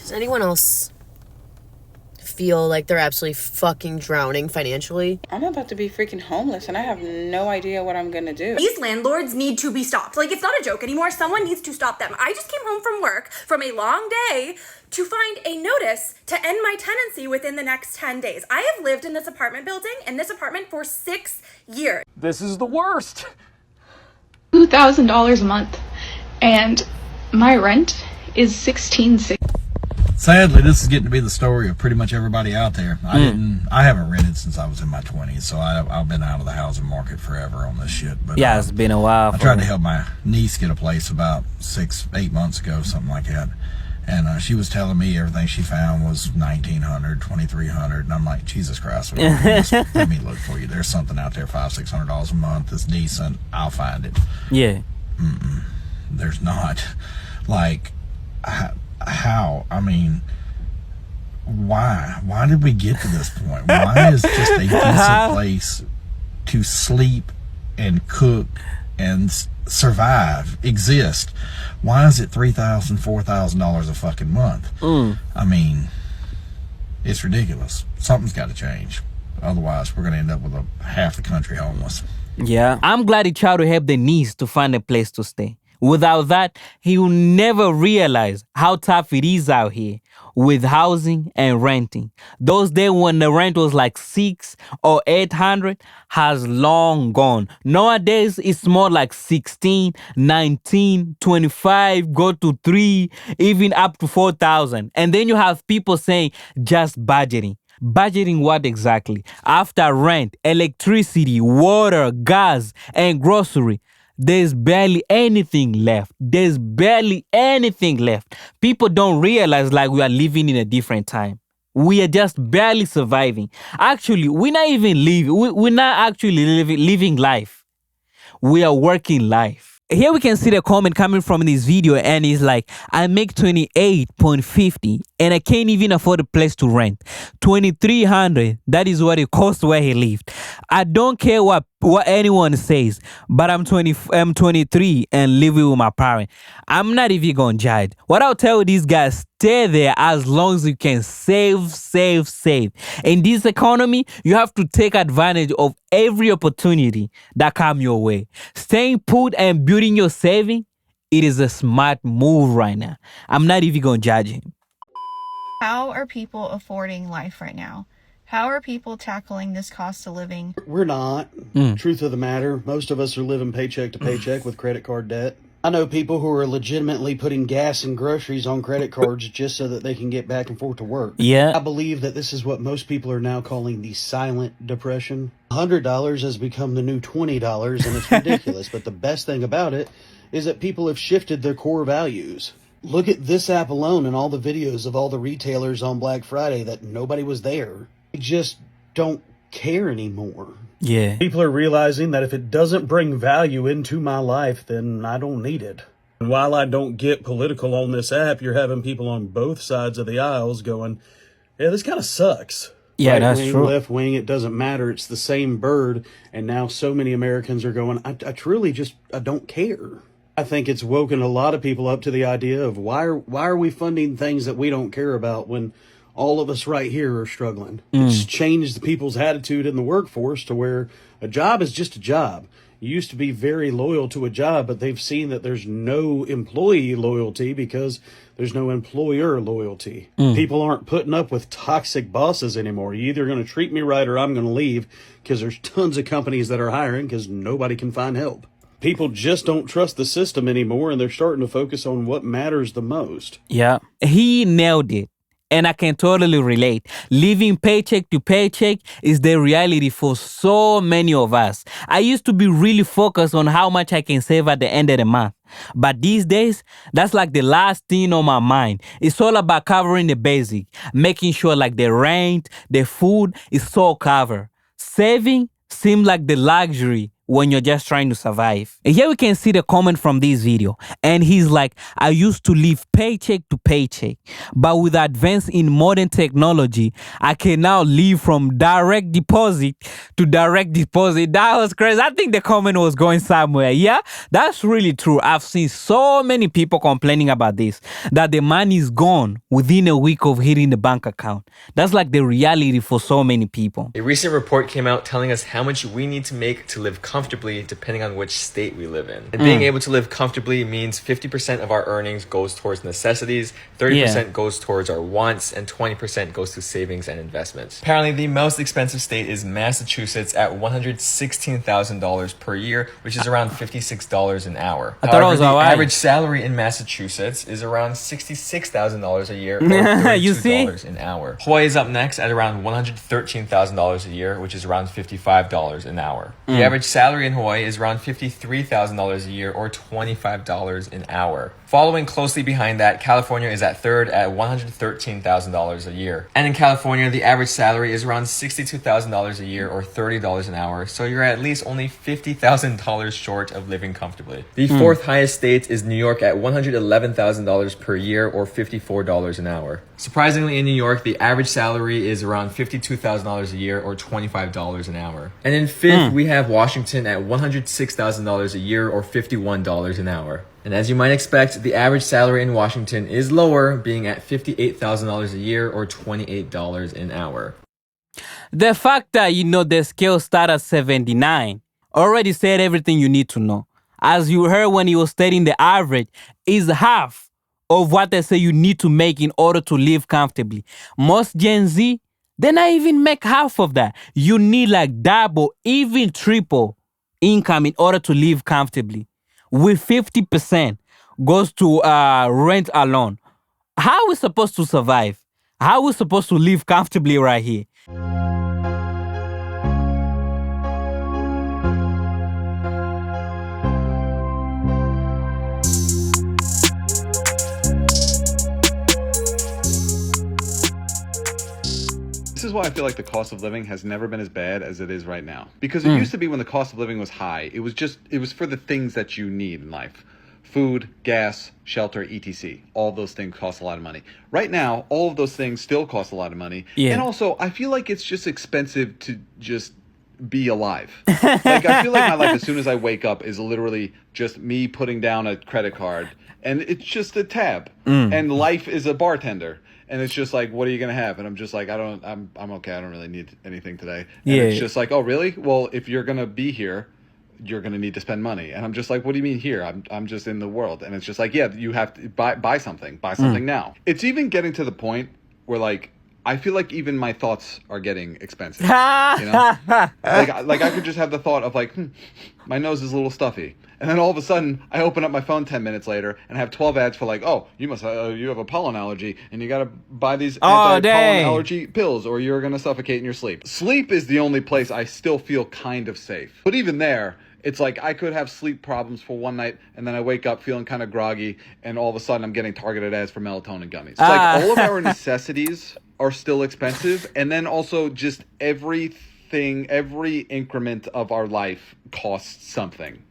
Does anyone else feel like they're absolutely fucking drowning financially? I'm about to be freaking homeless and I have no idea what I'm gonna do. These landlords need to be stopped. Like, it's not a joke anymore. Someone needs to stop them. I just came home from work from a long day to find a notice to end my tenancy within the next 10 days. I have lived in this apartment building, in this apartment for 6 years. This is the worst. $2,000 a month, and my rent is $1,660. Sadly, this is getting to be the story of pretty much everybody out there. I haven't rented since I was in my 20s, so I've been out of the housing market forever on this shit. But yeah, it's been a while. I tried to help my niece get a place about 6-8 months ago, something like that. And she was telling me everything she found was $1,900, $2,300, and I'm like, Jesus Christ, let me look for you. There's something out there, $500-600 a month that's decent. I'll find it. Yeah. There's not. Like, how? I mean, why? Why did we get to this point? Why is just a decent place to sleep and cook and survive exist? Why is it $3,000, $4,000 a fucking month? I mean, it's ridiculous. Something's got to change. Otherwise, we're going to end up with half the country homeless. Yeah. I'm glad he tried to help the niece to find a place to stay. Without that, he will never realize how tough it is out here with housing and renting. Those days when the rent was like $600 or $800 has long gone. Nowadays, it's more like 16, 19, 25, go to 3, even up to 4,000. And then you have people saying just budgeting. Budgeting what exactly? After rent, electricity, water, gas, and grocery, there's barely anything left. There's barely anything left. People don't realize like we are living in a different time. We are just barely surviving. Actually, we're not even living. We're not actually living life. We are working life. Here we can see the comment coming from this video, and it's like, I make $28.50 and I can't even afford a place to rent. $2,300, that is what it costs where he lived. I don't care what anyone says, but I'm 23 and living with my parents. I'm not even gonna judge. What I'll tell these guys, stay there as long as you can save. In this economy, you have to take advantage of every opportunity that comes your way. Staying put and building your saving, it is a smart move right now. I'm not even gonna judge him. How are people affording life right now? How are people tackling this cost of living? We're not. Truth of the matter, most of us are living paycheck to paycheck with credit card debt. I know people who are legitimately putting gas and groceries on credit cards just so that they can get back and forth to work. Yeah. I believe that this is what most people are now calling the silent depression. $100 has become the new $20, and it's ridiculous. But the best thing about it is that people have shifted their core values. Look at this app alone and all the videos of all the retailers on Black Friday that nobody was there. They just don't care anymore. Yeah. People are realizing that if it doesn't bring value into my life, then I don't need it. And while I don't get political on this app, you're having people on both sides of the aisles going, yeah, this kind of sucks. Yeah, right that's wing, true. Left wing, it doesn't matter. It's the same bird. And now so many Americans are going, I truly just, I don't care. I think it's woken a lot of people up to the idea of why are we funding things that we don't care about when all of us right here are struggling. It's changed the people's attitude in the workforce to where a job is just a job. You used to be very loyal to a job, but they've seen that there's no employee loyalty because there's no employer loyalty. People aren't putting up with toxic bosses anymore. You're either going to treat me right or I'm going to leave, because there's tons of companies that are hiring because nobody can find help. People just don't trust the system anymore, and they're starting to focus on what matters the most. Yeah. He nailed it. And I can totally relate. Living paycheck to paycheck is the reality for so many of us. I used to be really focused on how much I can save at the end of the month. But these days, that's like the last thing on my mind. It's all about covering the basic, making sure like the rent, the food is all covered. Saving seems like the luxury when you're just trying to survive. And here we can see the comment from this video. And he's like, I used to live paycheck to paycheck, but with advance in modern technology, I can now live from direct deposit to direct deposit. That was crazy. I think the comment was going somewhere. Yeah, that's really true. I've seen so many people complaining about this, that the money is gone within a week of hitting the bank account. That's like the reality for so many people. A recent report came out telling us how much we need to make to live comfortably depending on which state we live in. And being able to live comfortably means 50% of our earnings goes towards necessities, 30% goes towards our wants, and 20% goes to savings and investments. Apparently, the most expensive state is Massachusetts at $116,000 per year, which is around $56 an hour. However, the average salary in Massachusetts is around $66,000 a year, or $32 an hour. Hawaii is up next at around $113,000 a year, which is around $55 an hour. The average salary in Hawaii is around $53,000 a year, or $25 an hour. Following closely behind that, California is at third at $113,000 a year. And in California, the average salary is around $62,000 a year, or $30 an hour. So you're at least only $50,000 short of living comfortably. The fourth highest state is New York at $111,000 per year, or $54 an hour. Surprisingly, in New York, the average salary is around $52,000 a year, or $25 an hour. And in fifth, we have Washington at $106,000 a year, or $51 an hour. And as you might expect, the average salary in Washington is lower, being at $58,000 a year, or $28 an hour. The fact that, the scale starts at 79 already said everything you need to know. As you heard when he was stating the average is half of what they say you need to make in order to live comfortably. Most Gen Z, they not even make half of that. You need like double, even triple income in order to live comfortably. With 50% goes to rent alone. How are we supposed to survive? How are we supposed to live comfortably right here? This is why I feel like the cost of living has never been as bad as it is right now. Because it used to be when the cost of living was high, it was for the things that you need in life. Food, gas, shelter, etc. All those things cost a lot of money. Right now, all of those things still cost a lot of money. Yeah. And also, I feel like it's just expensive to just be alive. Like, I feel like my life as soon as I wake up is literally just me putting down a credit card. And it's just a tab. And life is a bartender. And it's just like, what are you going to have? And I'm just like, I'm okay. I don't really need anything today. And it's just like, oh, really? Well, if you're going to be here, you're going to need to spend money. And I'm just like, what do you mean here? I'm just in the world. And it's just like, yeah, you have to buy something now. It's even getting to the point where like, I feel like even my thoughts are getting expensive. Like I could just have the thought of like, my nose is a little stuffy. And then all of a sudden, I open up my phone 10 minutes later and have 12 ads for like, oh, you have a pollen allergy and you got to buy these anti-pollen allergy pills or you're going to suffocate in your sleep. Sleep is the only place I still feel kind of safe. But even there, it's like I could have sleep problems for one night and then I wake up feeling kind of groggy and all of a sudden I'm getting targeted ads for melatonin gummies. It's like all of our necessities are still expensive. And then also just every increment of our life costs something.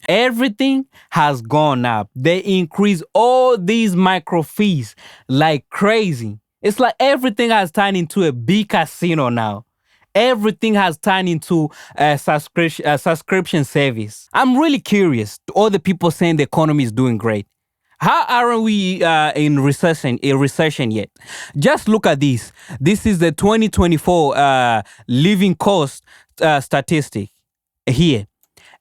Everything has gone up. They increase all these micro fees like crazy. It's like everything has turned into a big casino now. Everything has turned into a subscription service. I'm really curious to all the people saying the economy is doing great. How aren't we in recession yet? Just look at this. This is the 2024 living cost statistic here.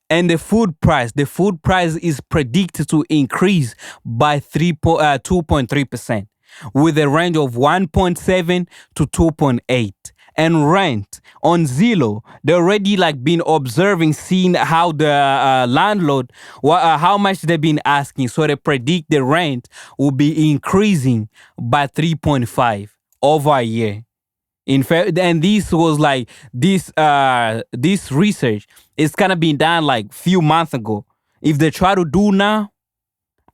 And the food price is predicted to increase by 2.3%, with a range of 1.7 to 2.8. And rent on Zillow, they already been seeing how the landlord, how much they've been asking. So they predict the rent will be increasing by 3.5 over a year. In fact, and this was this research is kind of been done few months ago. If they try to do now,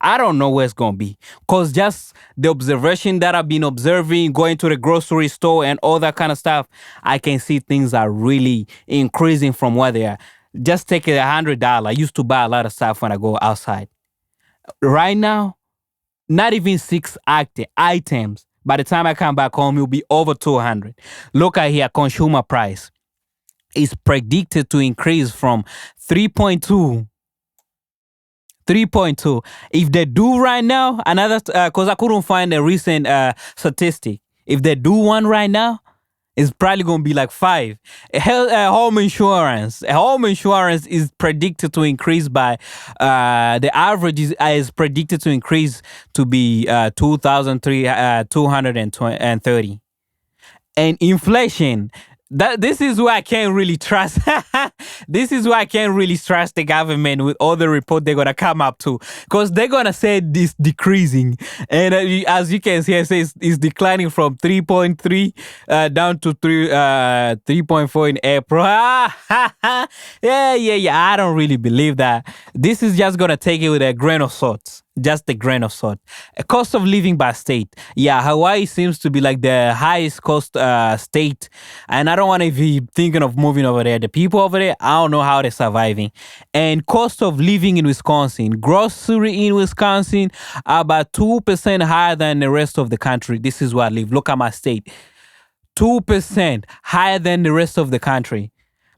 I don't know where it's going to be. Because just the observation that I've been observing, going to the grocery store and all that kind of stuff, I can see things are really increasing from where they are. just take $100. I used to buy a lot of stuff when I go outside. Right now, not even 6 items. By the time I come back home, it'll be over 200. Look at here, consumer price is predicted to increase from 3.2. If they do right now, another, because I couldn't find a recent statistic. If they do one right now, it's probably going to be like 5. Home insurance. Home insurance is predicted to increase by, the average is predicted to increase to be 2,230. And inflation, this is why I can't really trust. This is why I can't really trust the government with all the report they're gonna come up to, because they're gonna say this decreasing, and as you can see, it says it's declining from 3.3 down to 3.4 in April. Yeah. I don't really believe that. This is just gonna take it with a grain of salt. Just a grain of salt. A cost of living by state. Yeah, Hawaii seems to be like the highest cost state. And I don't want to be thinking of moving over there. The people over there, I don't know how they're surviving. And cost of living in Wisconsin. Grocery in Wisconsin are about 2% higher than the rest of the country. This is where I live. Look at my state. 2% higher than the rest of the country.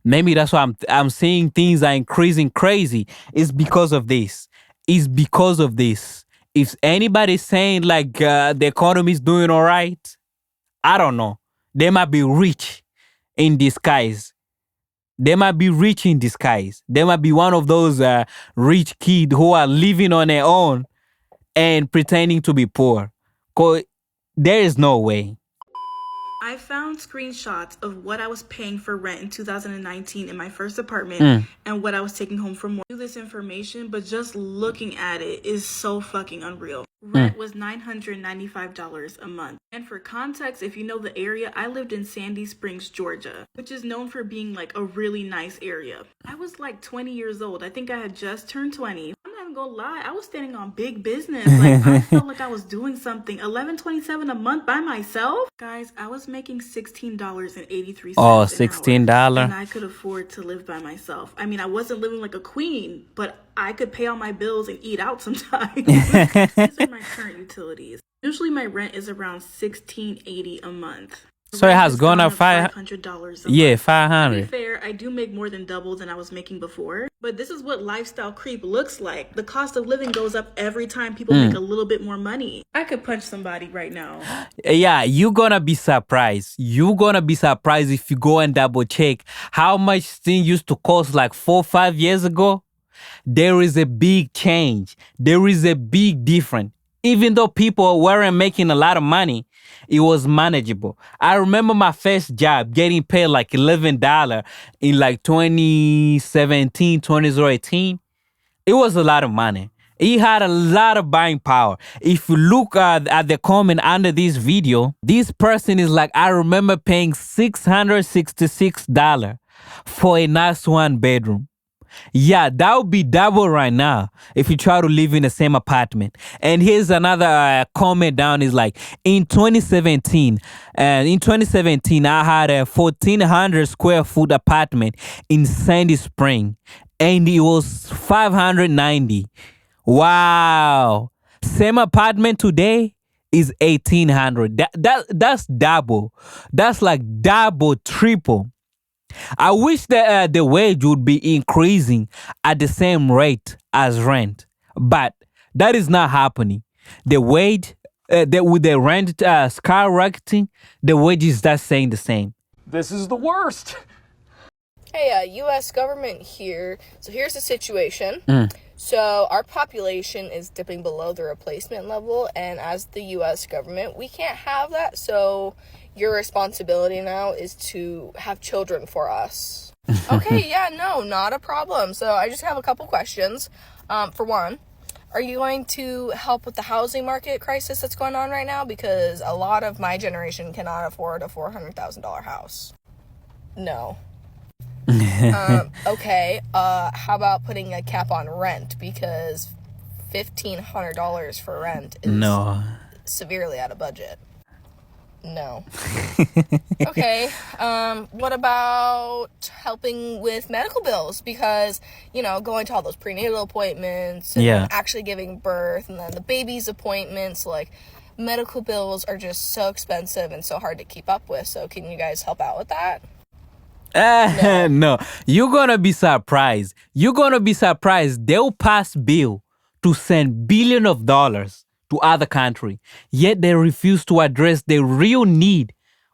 Maybe that's why I'm seeing things are increasing crazy. It's because of this. Is because of this. If anybody's saying like the economy is doing all right, I don't know. They might be rich in disguise. They might be rich in disguise. They might be one of those rich kids who are living on their own and pretending to be poor. 'Cause there is no way. I found screenshots of what I was paying for rent in 2019 in my first apartment and what I was taking home from work. This information, but just looking at it is so fucking unreal. Rent was $995 a month. And for context, if you know the area, I lived in Sandy Springs, Georgia, which is known for being like a really nice area. I was like 20 years old. I think I had just turned 20. I'm not even gonna lie, I was standing on big business. Like I felt like I was doing something. $11.27 a month by myself? Guys, I was making $16.83. Oh, $16. And I could afford to live by myself. I mean, I wasn't living like a queen, but I could pay all my bills and eat out sometimes. These are my current utilities. Usually my rent is around $16.80 a month. So it has gone up $500 a month. Yeah, To be 500. fair, I do make more than double than I was making before. But this is what lifestyle creep looks like. The cost of living goes up every time people make a little bit more money. I could punch somebody right now. Yeah, you're gonna be surprised. You're gonna be surprised if you go and double check how much thing used to cost like 4 or 5 years ago. There is a big change. There is a big difference. Even though people weren't making a lot of money, it was manageable. I remember my first job getting paid like $11 in like 2018. It was a lot of money. He had a lot of buying power. If you look at the comment under this video, this person is like, I remember paying $666 for a nice 1-bedroom. Yeah, that would be double right now if you try to live in the same apartment. And here's another comment down is like, in 2017, I had a 1,400 square foot apartment in Sandy Spring, and it was $590. Wow. Same apartment today is $1,800. That's double. That's like double, triple. I wish that the wage would be increasing at the same rate as rent, but that is not happening. The wage, with the rent skyrocketing, the wage is just staying the same. This is the worst. Hey, U.S. government here. So here's the situation. So our population is dipping below the replacement level, and as the U.S. government, we can't have that. So your responsibility now is to have children for us. Okay, yeah, no, not a problem. So I just have a couple questions. For one, are you going to help with the housing market crisis that's going on right now? Because a lot of my generation cannot afford a $400,000 house. No. Okay, how about putting a cap on rent? Because $1,500 for rent is severely out of budget. No. Okay. What about helping with medical bills? Because, going to all those prenatal appointments and then actually giving birth and then the baby's appointments, like, medical bills are just so expensive and so hard to keep up with. So can you guys help out with that? No. You're gonna be surprised. They'll pass bill to send billions of dollars to other country, yet they refuse to address the real need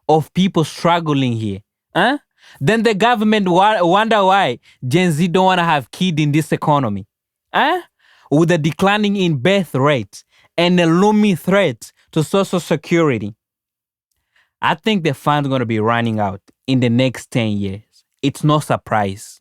of people struggling here. Huh? Then the government wonder why Gen Z don't want to have kids in this economy. Huh? With the declining in birth rate and the looming threat to Social Security. I think the fund's going to be running out in the next 10 years. It's no surprise.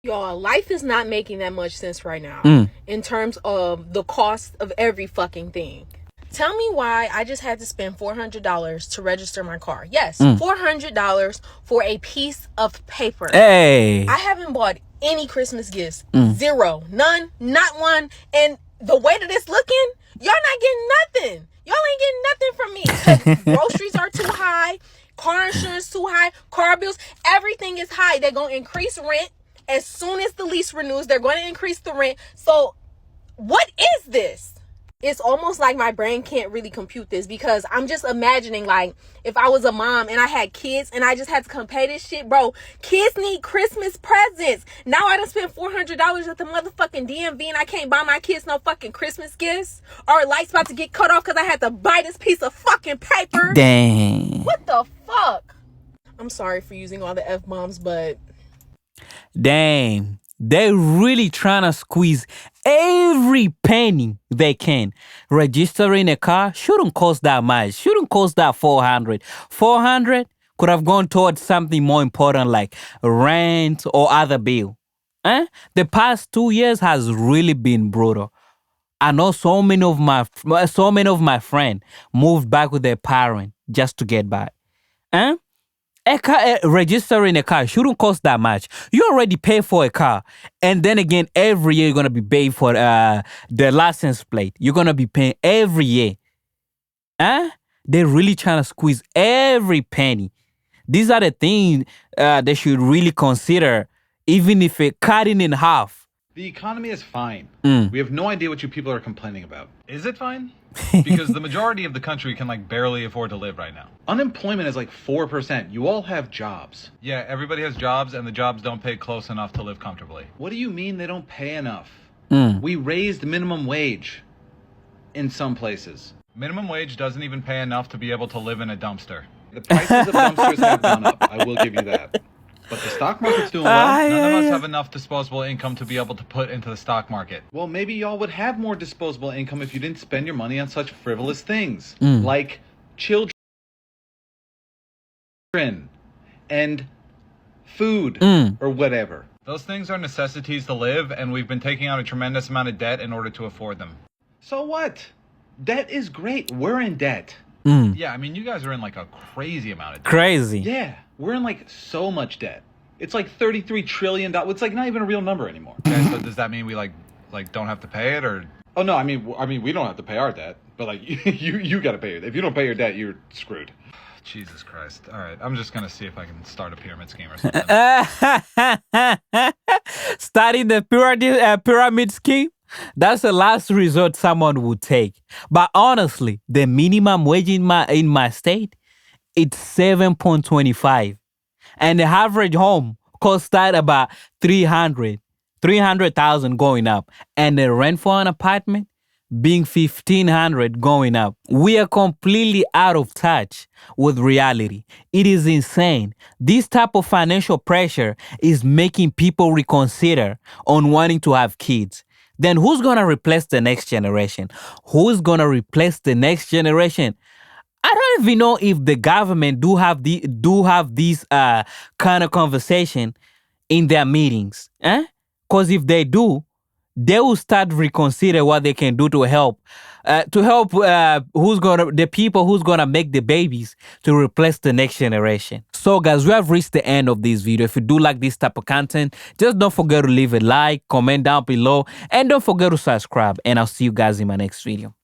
Y'all, life is not making that much sense right now in terms of the cost of every fucking thing. Tell me why I just had to spend $400 to register my car. Yes, $400 for a piece of paper. Hey. I haven't bought any Christmas gifts. Zero. None. Not one. And the way that it's looking, y'all not getting nothing. Y'all ain't getting nothing from me. 'Cause groceries are too high. Car insurance too high. Car bills. Everything is high. They're going to increase rent. As soon as the lease renews, they're going to increase the rent. So what is this? It's almost like my brain can't really compute this, because I'm just imagining, like, if I was a mom and I had kids and I just had to come pay this shit, bro. Kids need Christmas presents. Now I done spent $400 at the motherfucking DMV and I can't buy my kids no fucking Christmas gifts. Our light's about to get cut off because I had to buy this piece of fucking paper. Dang. What the fuck? I'm sorry for using all the F-bombs, but... Damn. They're really trying to squeeze every penny they can. Registering a car shouldn't cost that much. Shouldn't cost that 400. 400 could have gone towards something more important like rent or other bill. The past 2 years has really been brutal. I know so many of my friends moved back with their parents just to get by. Registering a car shouldn't cost that much. You already pay for a car. And then again, every year you're going to be paying for the license plate. You're going to be paying every year. They're really trying to squeeze every penny. These are the things they should really consider, even if it cut it in half. The economy is fine. We have no idea what you people are complaining about. Is it fine? Because the majority of the country can barely afford to live right now. Unemployment is 4%. You all have jobs. Yeah, everybody has jobs, and the jobs don't pay close enough to live comfortably. What do you mean they don't pay enough? We raised minimum wage in some places. Minimum wage doesn't even pay enough to be able to live in a dumpster. The prices of dumpsters have gone up. I will give you that. But the stock market's doing well. None of us have enough disposable income to be able to put into the stock market. Well, maybe y'all would have more disposable income if you didn't spend your money on such frivolous things. Like children and food or whatever. Those things are necessities to live, and we've been taking out a tremendous amount of debt in order to afford them. So what? Debt is great. We're in debt. Yeah, I mean, you guys are in a crazy amount of debt. Crazy. Yeah, we're in so much debt. It's $33 trillion. It's not even a real number anymore. Okay, so does that mean we don't have to pay it, or? Oh no, I mean we don't have to pay our debt, but you got to pay it. If you don't pay your debt, you're screwed. Jesus Christ. All right, I'm just gonna see if I can start a pyramid scheme or something. Starting the pyramid scheme? That's the last resort someone would take. But honestly, the minimum wage in my state, it's 7.25. And the average home costs that about 300,000 going up. And the rent for an apartment being 1,500 going up. We are completely out of touch with reality. It is insane. This type of financial pressure is making people reconsider on wanting to have kids. Then who's going to replace the next generation? Who's going to replace the next generation? I don't even know if the government do have these kind of conversation in their meetings. Because if they do, they will start reconsider what they can do to help the people who's gonna make the babies to replace the next generation. So guys, we have reached the end of this video. If you do like this type of content, just don't forget to leave a like, comment down below, and don't forget to subscribe. And I'll see you guys in my next video.